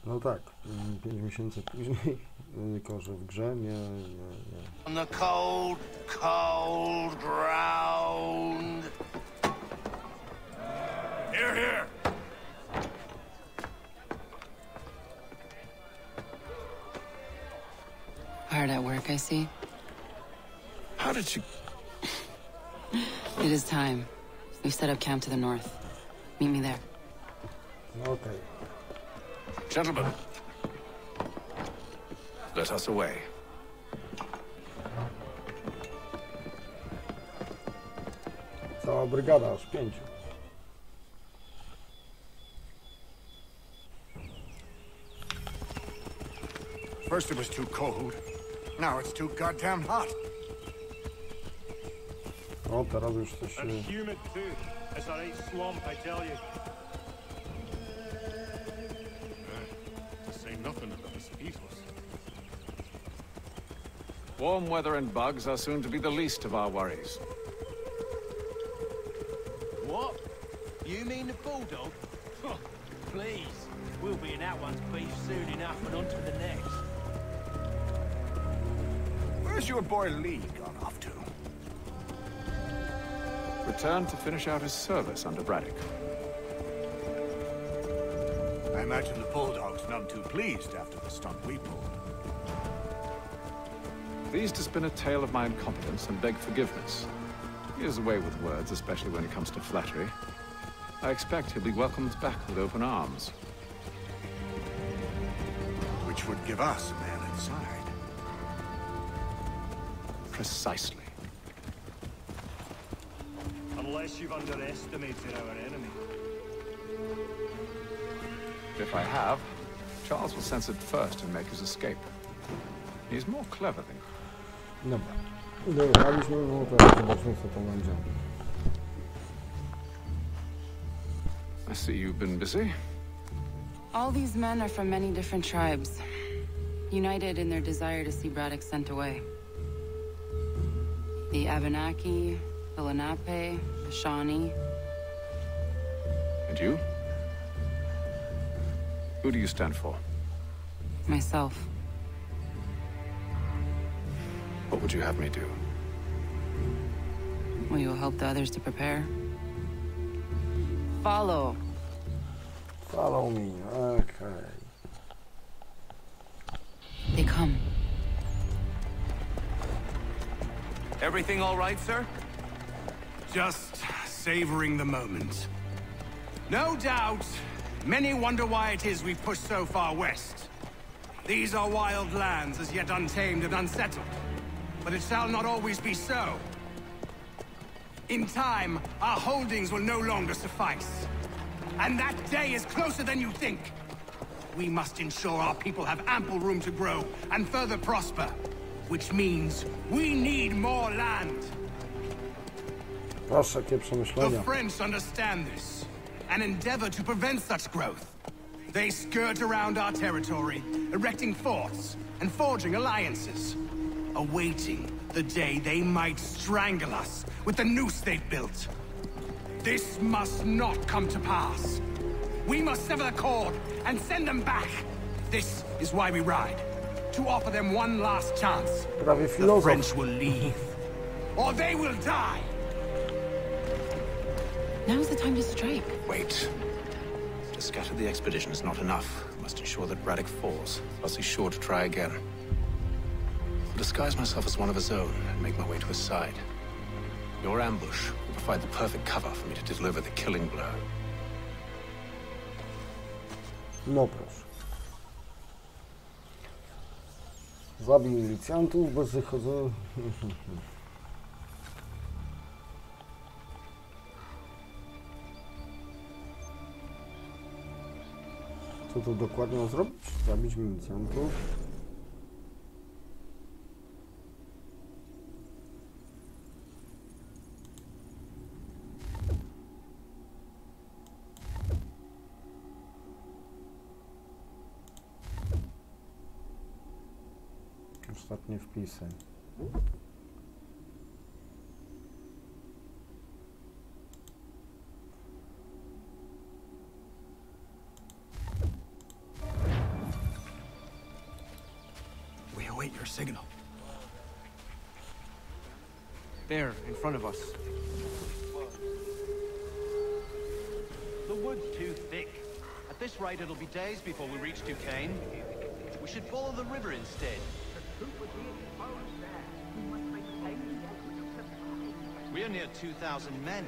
No tak, 5 miesięcy później, tylko że w grze nie. On the cold, cold ground. Here, here. Hard at work, I see. How did you... It is time. We've set up camp to the north. Meet me there. Okej. Gentlemen, let us away. Cała brygada, aż 5. First it was too cold. Now it's too goddamn hot. O, teraz już coś And humid too. It's a right swamp, I tell you. To say nothing of the mosquitoes. Warm weather and bugs are soon to be the least of our worries. What? You mean the bulldog? Please. We'll be in that one's beef soon enough and on to the next. Where's your boy Lee gone off to? Returned to finish out his service under Braddock. I imagine the bulldog's none too pleased after the stunt we pulled. Pleased to spin a tale of my incompetence and beg forgiveness. He is away with words, especially when it comes to flattery. I expect he'll be welcomed back with open arms. Which would give us a man inside. Precisely. Unless you've underestimated our enemy. If I have, Charles will sense it first and make his escape. He's more clever than... Dobra. Dojechaliśmy, no teraz zobaczmy co to będzie. I see you've been busy. All these men are from many different tribes, united in their desire to see Braddock sent away. The Abenaki, the Lenape, the Shawnee. And you? Who do you stand for? Myself. What would you have me do? Will you help the others to prepare? Follow. Follow me, okay. They come. Everything all right, sir? Just savoring the moment. No doubt, many wonder why it is we've pushed so far west. These are wild lands as yet untamed and unsettled. But it shall not always be so. In time, our holdings will no longer suffice. And that day is closer than you think. We must ensure our people have ample room to grow and further prosper. Which means we need more land. Proszę, jakie The przemyślenia. French understand this and endeavor to prevent such growth. They skirt around our territory, erecting forts and forging alliances, awaiting the day they might strangle us with the noose they've built. This must not come to pass. We must sever the cord and send them back. This is why we ride. To offer them one last chance. Prawie The filozof. French will leave, or they will die. Now's the time to strike. Wait. To scatter the expedition is not enough. We must ensure that Braddock falls, else he's sure to try again. I'll disguise myself as one of his own and make my way to his side. Your ambush will provide the perfect cover for me to deliver the killing blow. No proszę. Zabij milicjantów bez wychodzenia. Co to dokładnie ma zrobić? Zabić milicjantów. Ostatnie wpisy. wait your signal. There, in front of us. The wood's too thick. At this rate, it'll be days before we reach Duquesne. We should follow the river instead. We are near 2,000 men.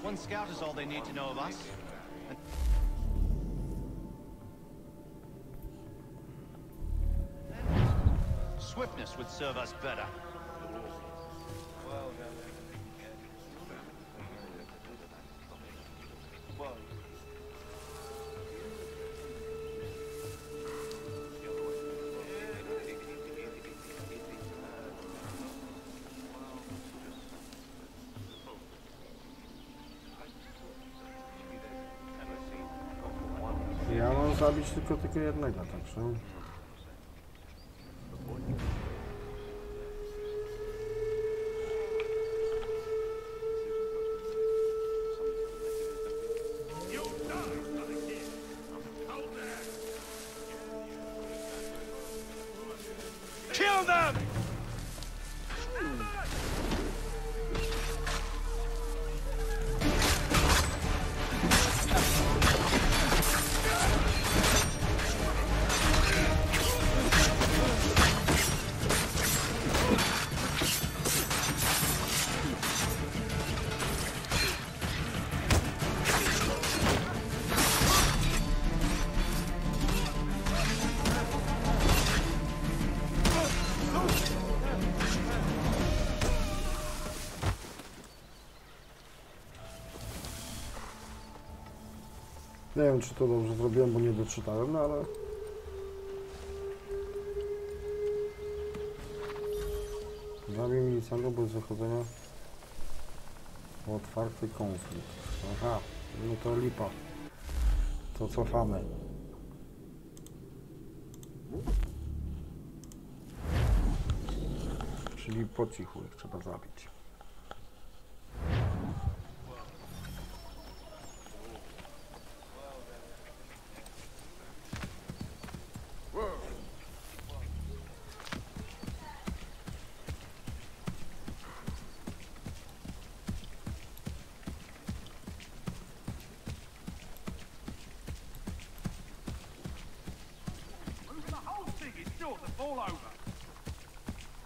One scout is all they need to know of us. Swiftness would serve us better. Ja mam zabić tylko jednego, także... Kill them! Nie wiem, czy to dobrze zrobiłem, bo nie doczytałem, no ale... Zabij milicjantów bez wychodzenia w otwarty konflikt. Aha, no to lipa. To cofamy. Czyli po cichu ich trzeba zabić.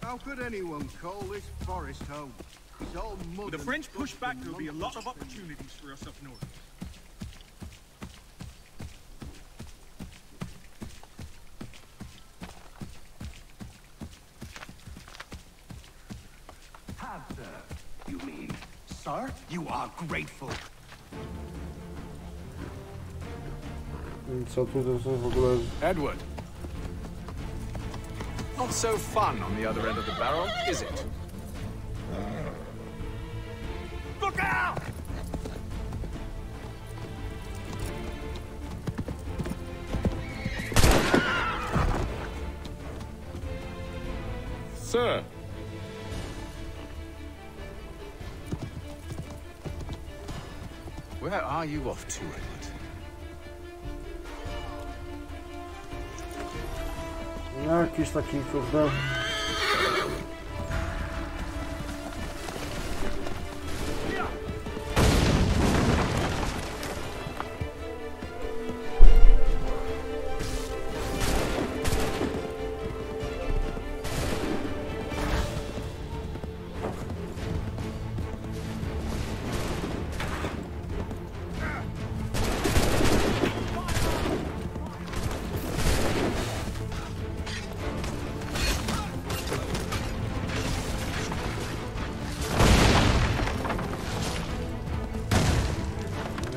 How could anyone call this forest home? It's all mud. With the French push back, there'll be a lot of opportunities for us up north. You mean, sir? You are grateful. Co tu to jest w ogóle? Edward. Not so fun on the other end of the barrel, is it? Look out! Sir. Where are you off to, Edward? Jakiś taki, kurde...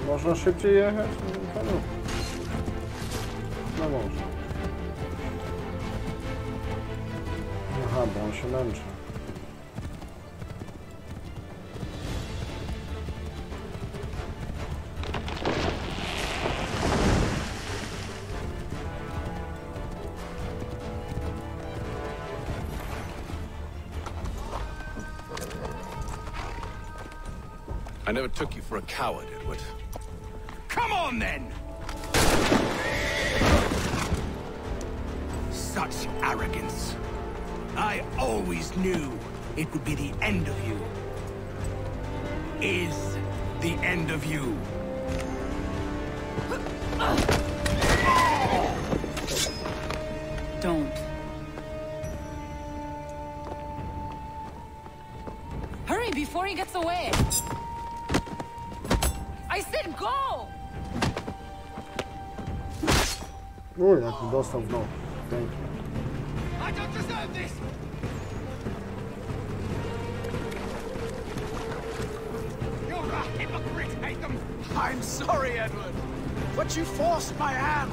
Można szybciej jechać? No może. Aha, bo on się męczy. I never took you for a coward, Edward. Come on, then! Such arrogance. I always knew it would be the end of you. Is the end of you. Don't. Hurry before he gets away! I said go! Uj, jak mi dostał w nogi. Pięknie. I don't deserve this! You're a hypocrite, Hatham! I'm sorry, Edward, but you forced my hand.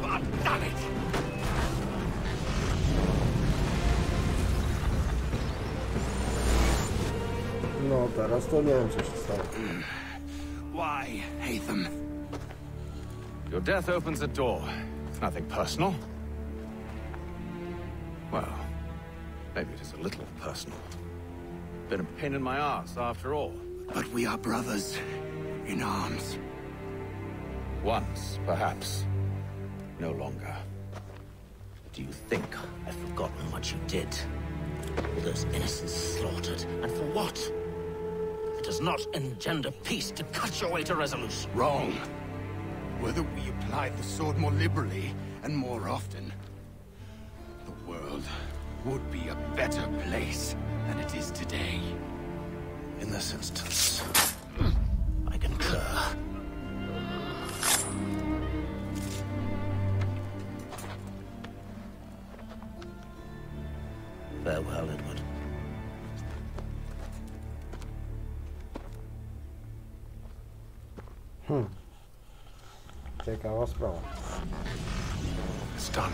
God damn it! No teraz to nie wiem, co się stało. Why, Hatham? Your death opens a door. It's nothing personal. Well, maybe it is a little personal. Been a pain in my ass, after all. But we are brothers in arms. Once, perhaps. No longer. Do you think I've forgotten what you did? All those innocents slaughtered, and for what? It does not engender peace to cut your way to resolution. Wrong. Whether we applied the sword more liberally and more often, the world would be a better place than it is today. In this instance, I concur. Farewell, Edward. Ciekawa sprawa. It's done.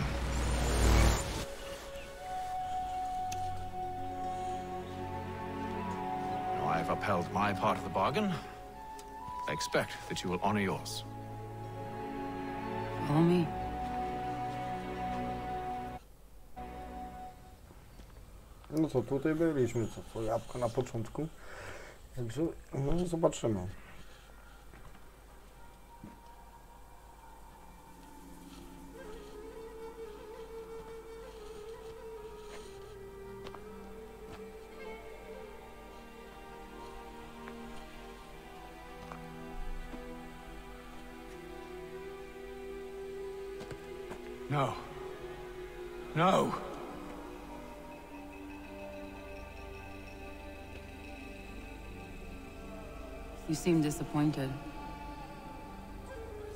Now I've upheld my part of the bargain. I expect that you will honor yours. Follow me. No co, tutaj byliśmy, co jabłko na początku. Także no, zobaczymy. No. No! You seem disappointed.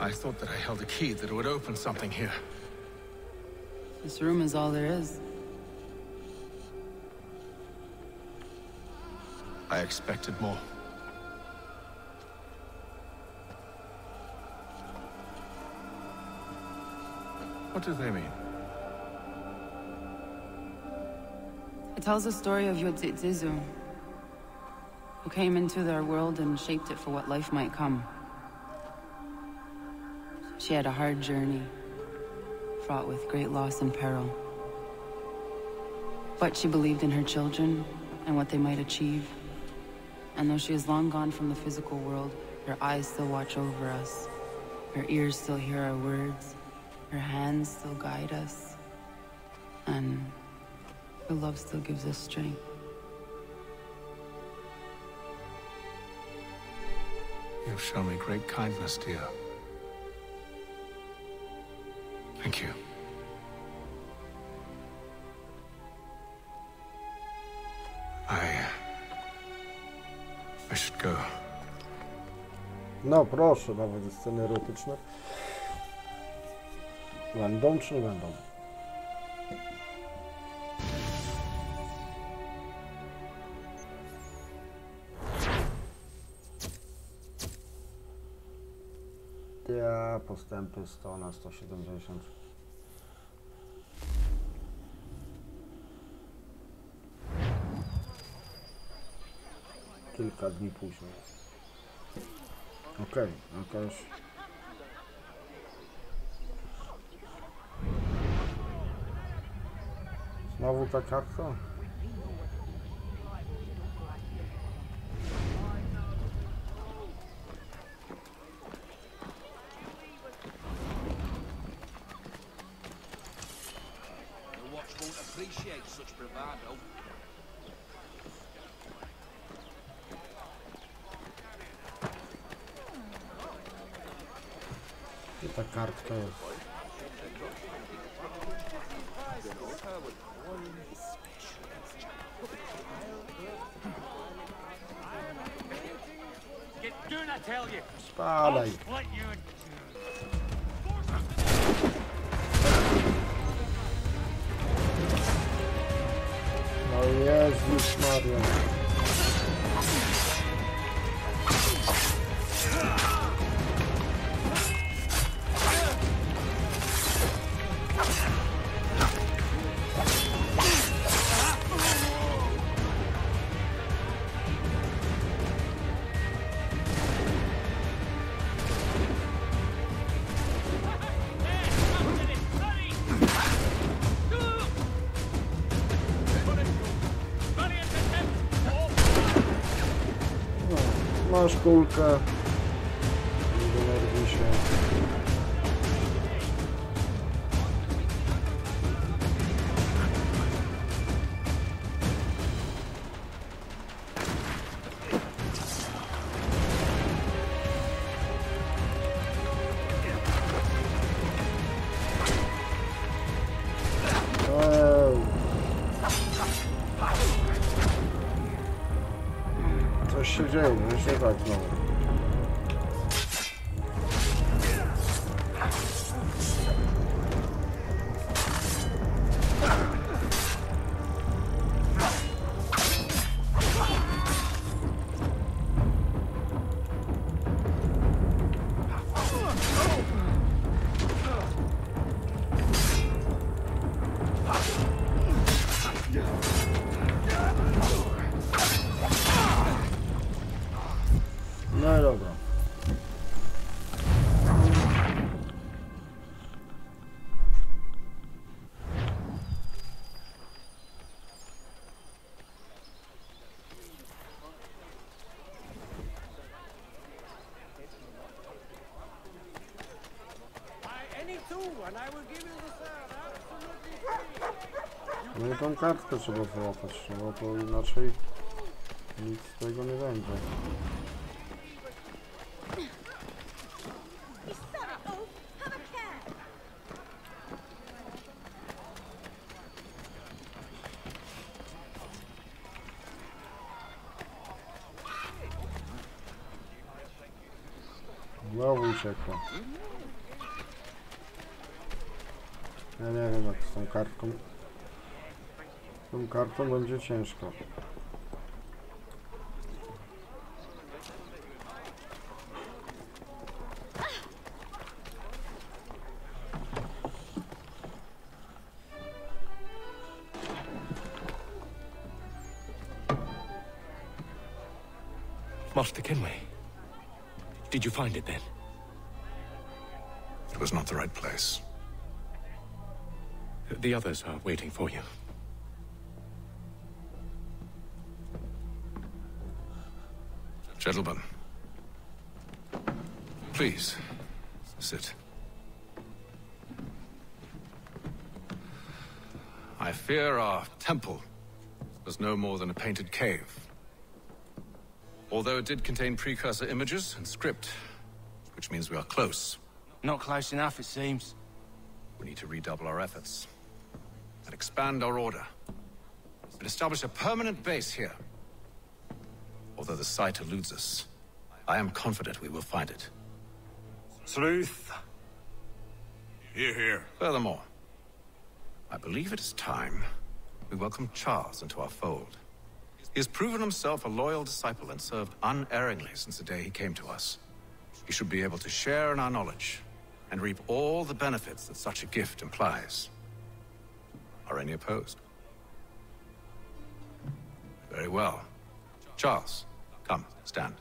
I thought that I held a key that would open something here. This room is all there is. I expected more. What do they mean? It tells the story of Yodzizu, who came into their world and shaped it for what life might come. She had a hard journey, fraught with great loss and peril. But she believed in her children and what they might achieve. And though she is long gone from the physical world, her eyes still watch over us. Her ears still hear our words. Her hands still guide us. And her love still gives us strength. You've shown me great kindness, dear. Thank you. I should go. No proszę, nawet sceny erotyczne. Będą czy nie będą? Ja postępy 100 na 170. Kilka dni później. Okej, jakaś... Znowu ta karta? take such bravado. Gdzie ta kartka jest? Spadaj. No Jezus Maria. Masz kulkę. Nie denerwuj się. Coś się dzieje, no się tak znowu. No i dobra. No i tą kartkę trzeba wyłapać, bo to inaczej nic z tego nie będzie. Znowu uciekła. Ja nie wiem, jak z tą kartką. Z tą kartą będzie ciężko. Master Kenway, did you find it then? It was not the right place. The others are waiting for you. Gentlemen, please, sit. I fear our temple was no more than a painted cave. Although it did contain precursor images and script, which means we are close. Not close enough, it seems. We need to redouble our efforts and expand our order and establish a permanent base here. Although the site eludes us, I am confident we will find it. Sleuth. Hear, hear. Furthermore, I believe it is time we welcome Charles into our fold. He has proven himself a loyal disciple and served unerringly since the day he came to us. He should be able to share in our knowledge and reap all the benefits that such a gift implies. Are any opposed? Very well. Charles, come, stand.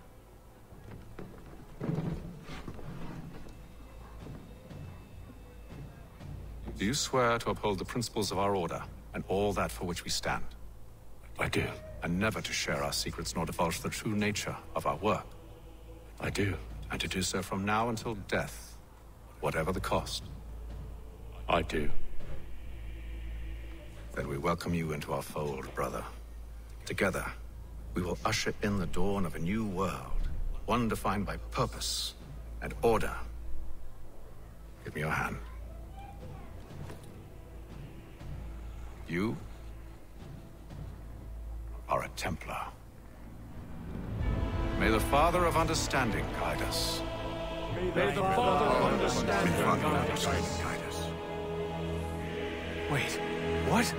Do you swear to uphold the principles of our order and all that for which we stand? I do. And never to share our secrets nor divulge the true nature of our work? I do. And to do so from now until death, whatever the cost? I do. Then we welcome you into our fold, brother. Together, we will usher in the dawn of a new world, one defined by purpose and order. Give me your hand. You are a Templar. May the Father of Understanding guide us. May the Father of Understanding guide us. Wait, what?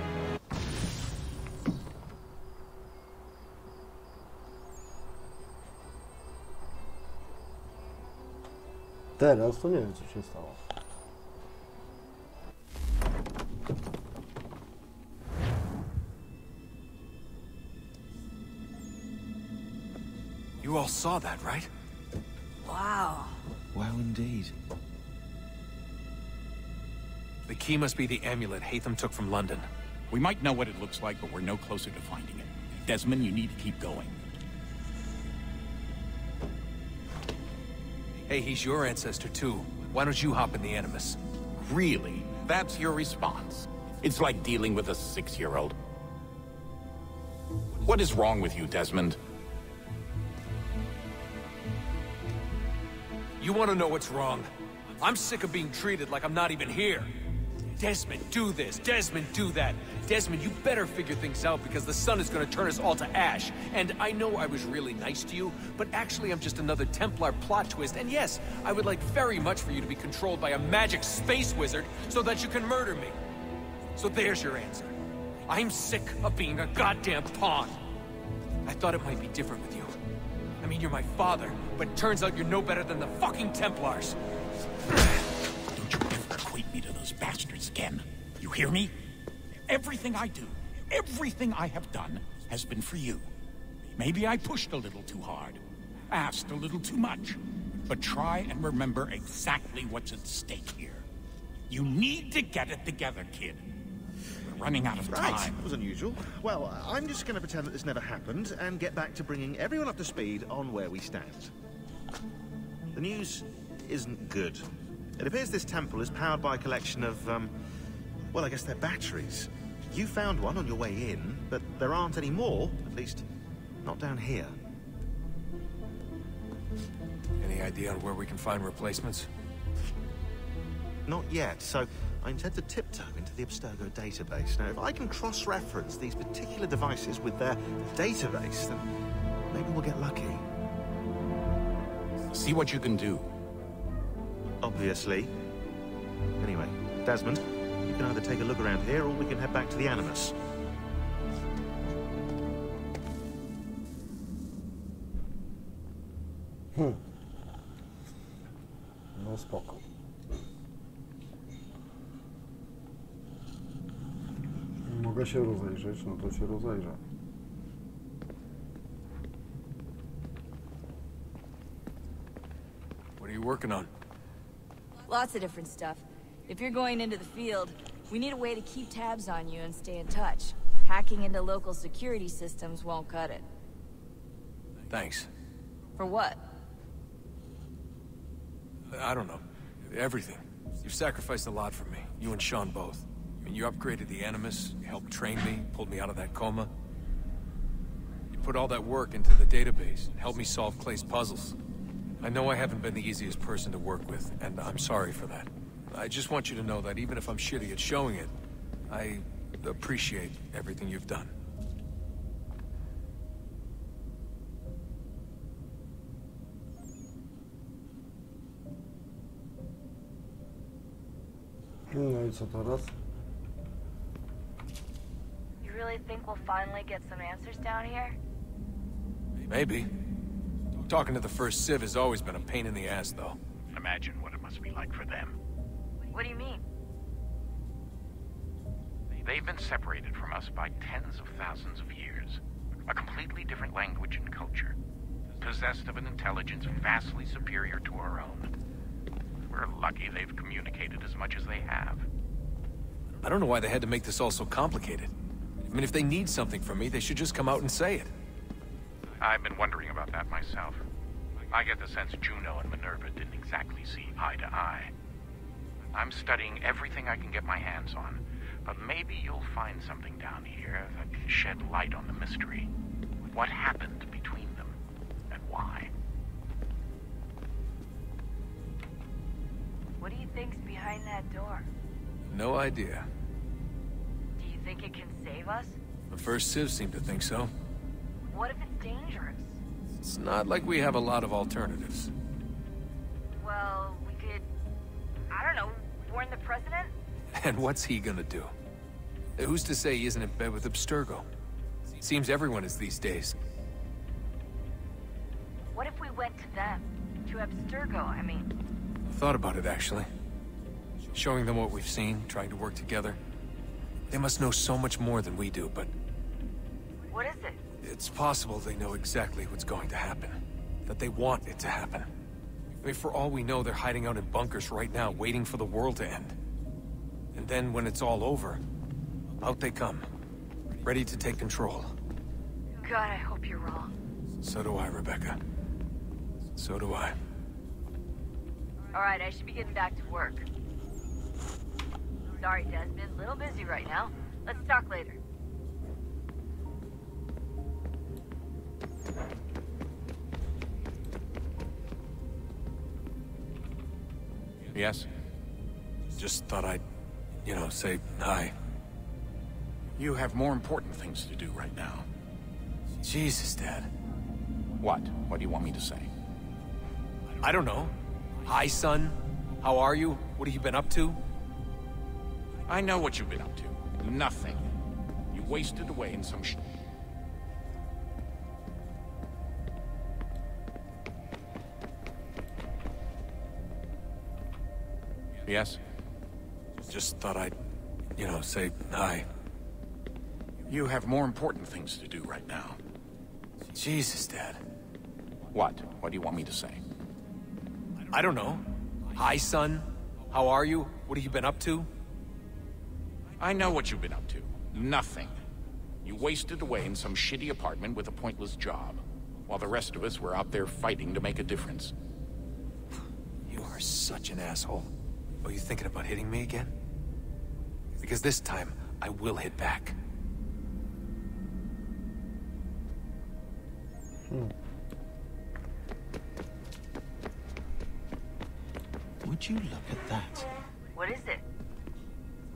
Teraz to nie wiem, co się stało. You all saw that, right? Wow. Well, indeed. The key must be the amulet Hatham took from London. We might know what it looks like, but we're no closer to finding it. Desmond, you need to keep going. Hey, he's your ancestor too. Why don't you hop in the Animus? Really? That's your response? It's like dealing with a 6-year-old. What is wrong with you, Desmond? You want to know what's wrong? I'm sick of being treated like I'm not even here. Desmond, do this. Desmond, do that. Desmond, you better figure things out because the sun is going to turn us all to ash. And I know I was really nice to you, but actually I'm just another Templar plot twist. And yes, I would like very much for you to be controlled by a magic space wizard so that you can murder me. So there's your answer. I'm sick of being a goddamn pawn. I thought it might be different with you. I mean, you're my father, but turns out you're no better than the fucking Templars. Don't you ever equate me to those bastards again. You hear me? Everything I do, everything I have done, has been for you. Maybe I pushed a little too hard, asked a little too much, but try and remember exactly what's at stake here. You need to get it together, kid. We're running out of time. Right, that was unusual. Well, I'm just going to pretend that this never happened and get back to bringing everyone up to speed on where we stand. The news isn't good. It appears this temple is powered by a collection of, well, I guess they're batteries. You found one on your way in, but there aren't any more, at least not down here. Any idea on where we can find replacements? Not yet, so I intend to tiptoe into the Abstergo database. Now, if I can cross-reference these particular devices with their database, then maybe we'll get lucky. See what you can do. Obviously. Anyway, Desmond, you can either take a look around here or we can head back to the Animus. No spoko. Mogę się rozejrzeć, no to się rozejrzę. What are you working on? Lots of different stuff. If you're going into the field, we need a way to keep tabs on you and stay in touch. Hacking into local security systems won't cut it. Thanks. For what? I don't know. Everything. You've sacrificed a lot for me. You and Sean both. I mean, you upgraded the Animus, you helped train me, pulled me out of that coma. You put all that work into the database, helped me solve Clay's puzzles. I know I haven't been the easiest person to work with, and I'm sorry for that. I just want you to know that even if I'm shitty at showing it, I appreciate everything you've done. No i co teraz? You really think we'll finally get some answers down here? Maybe. Talking to the first Civ has always been a pain in the ass, though. Imagine what it must be like for them. What do you mean? They've been separated from us by tens of thousands of years. A completely different language and culture. Possessed of an intelligence vastly superior to our own. We're lucky they've communicated as much as they have. I don't know why they had to make this all so complicated. I mean, if they need something from me, they should just come out and say it. I've been wondering about that myself. I get the sense Juno and Minerva didn't exactly see eye to eye. I'm studying everything I can get my hands on, But maybe you'll find something down here that can shed light on the mystery. What happened between them, and why? What do you think's behind that door? No idea. Do you think it can save us? The first Civ seemed to think so. What if it's dangerous? It's not like we have a lot of alternatives. Well, we could... I don't know, warn the president? And what's he gonna do? Who's to say he isn't in bed with Abstergo? Seems everyone is these days. What if we went to them? To Abstergo, I mean. I thought about it, actually. Showing them what we've seen, trying to work together. They must know so much more than we do, but... What is it? It's possible they know exactly what's going to happen. That they want it to happen. I mean, for all we know, they're hiding out in bunkers right now, waiting for the world to end. And then, when it's all over, out they come. Ready to take control. God, I hope you're wrong. So do I, Rebecca. So do I. Alright, I should be getting back to work. Sorry, Desmond. Little busy right now. Let's talk later. Yes? Just thought I'd, say hi. You have more important things to do right now. Jesus, Dad. What? What do you want me to say? I don't know. Hi, son. How are you? What have you been up to? I know what you've been up to. Nothing. You wasted away in some Yes? Just thought I'd, say hi. You have more important things to do right now. Jesus, Dad. What? What do you want me to say? I don't know. Hi, son. How are you? What have you been up to? I know what you've been up to. Nothing. You wasted away in some shitty apartment with a pointless job, while the rest of us were out there fighting to make a difference. You are such an asshole. Are you thinking about hitting me again? Because this time, I will hit back. Would you look at that? What is it?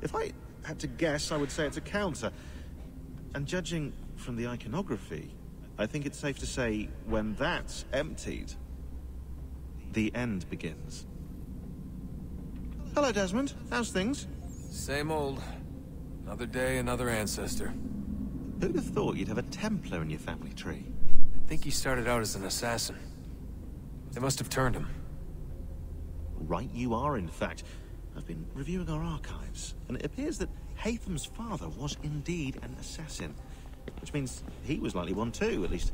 If I had to guess, I would say it's a counter. And judging from the iconography, I think it's safe to say when that's emptied, the end begins. Hello, Desmond. How's things? Same old. Another day, another ancestor. Who'd have thought you'd have a Templar in your family tree? I think he started out as an assassin. They must have turned him. Right you are, in fact. I've been reviewing our archives, and it appears that Haytham's father was indeed an assassin. Which means he was likely one too, at least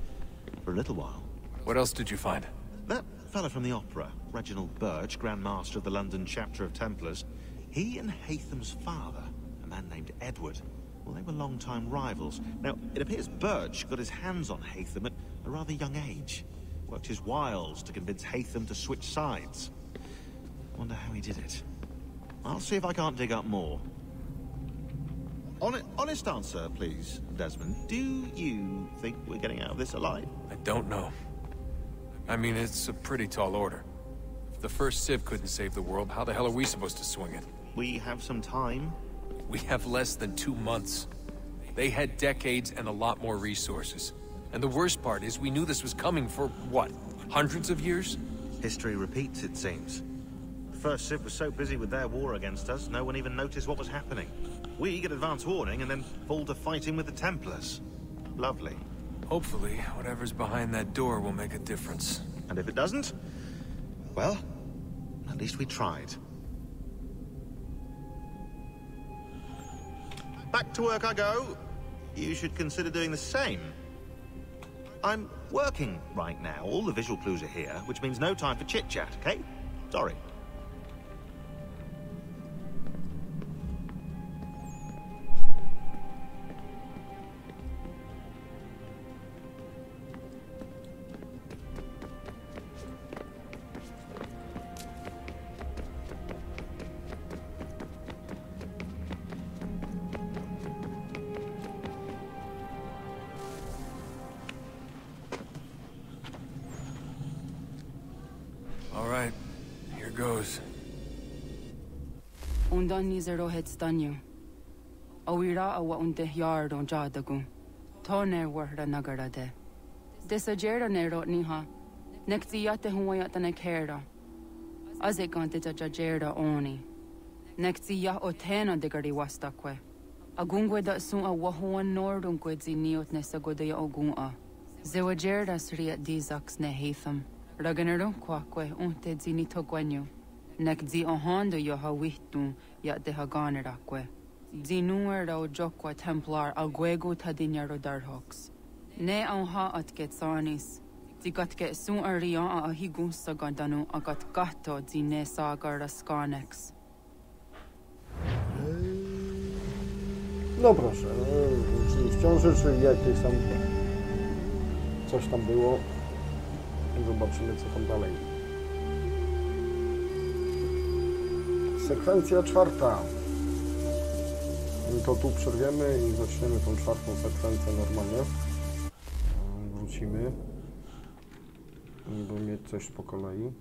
for a little while. What else did you find? That fella from the opera, Reginald Birch, Grand Master of the London chapter of Templars, he and Haytham's father, a man named Edward, well, they were long-time rivals. Now, it appears Birch got his hands on Haytham at a rather young age. Worked his wiles to convince Haytham to switch sides. Wonder how he did it. I'll see if I can't dig up more. Honest answer, please, Desmond. Do you think we're getting out of this alive? I don't know. I mean, it's a pretty tall order. If the first Civ couldn't save the world, how the hell are we supposed to swing it? We have some time. We have less than 2 months. They had decades and a lot more resources. And the worst part is we knew this was coming for, what, hundreds of years? History repeats, it seems. The first Civ was so busy with their war against us, no one even noticed what was happening. We get advance warning and then fall to fighting with the Templars. Lovely. Hopefully, whatever's behind that door will make a difference. And if it doesn't, well, at least we tried. Back to work I go. You should consider doing the same. I'm working right now. All the visual clues are here, which means no time for chit-chat, okay? Sorry. undani zero het stanyu. Awira awa unde yard on jadagu. Tone warda nagarade. Desajera nero niha. Nekti yate huwayat na kera. Azekante jajera oni. Nekti ya otena degari wastakwe. Agungwe da sun a wahuan nordun kwedzi niot nesagode ya ogun a. Zewajerda sriat dizaks ne heitham. Raganero kwakwe unte zini togwenyo. Nekdi ohando yo hawihtun ya de haganerakwe. Zinuer da ojokwa templar agwego tadinyaro darhoks. Ne onha at getsanis. Zigat get sun arian a higun sagandanu agat gato zine sagar raskanex. No proszę, czyli wciąż czyli jakieś tam coś tam było. Zobaczymy co tam dalej. Sekwencja 4. To tu przerwiemy i zaczniemy tą 4. sekwencję normalnie. Wrócimy, by mieć coś po kolei.